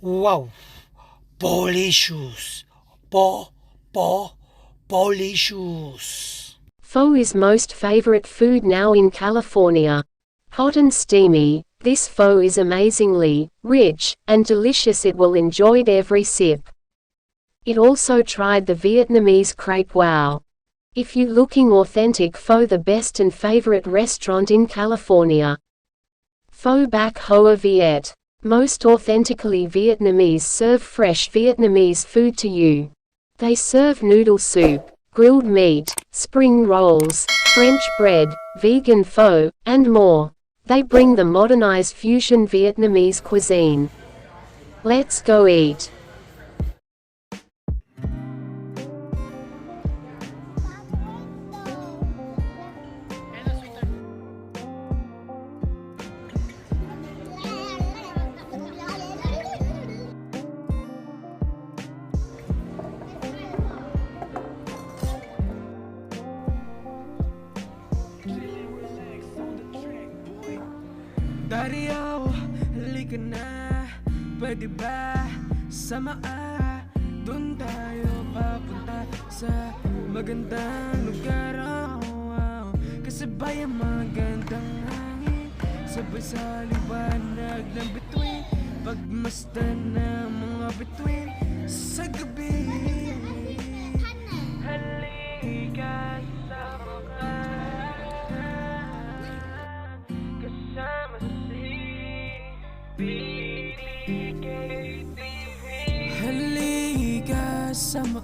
Wow! Delicious! Po, po, delicious! Pho is most favorite food now in California. Hot and steamy, this pho is amazingly rich and delicious. It will enjoy every sip. It also tried the Vietnamese crepe. Wow! If you looking authentic pho, the best and favorite restaurant in California. Pho BAC HOA VIET. Most authentically Vietnamese serve fresh Vietnamese food to you. They serve noodle soup, grilled meat, spring rolls, French bread, vegan pho, and more. They bring the modernized fusion Vietnamese cuisine. Let's go eat. Dariyaw, halika na, pwede ba samaan? Doon tayo papunta sa magandang lugar, kasabay ang magandang hangin, sabay sa liwanag ng bituin, pagmasdan ng mga bituin sa gabi. Halika sama ka, kasama si BAC. Halika sama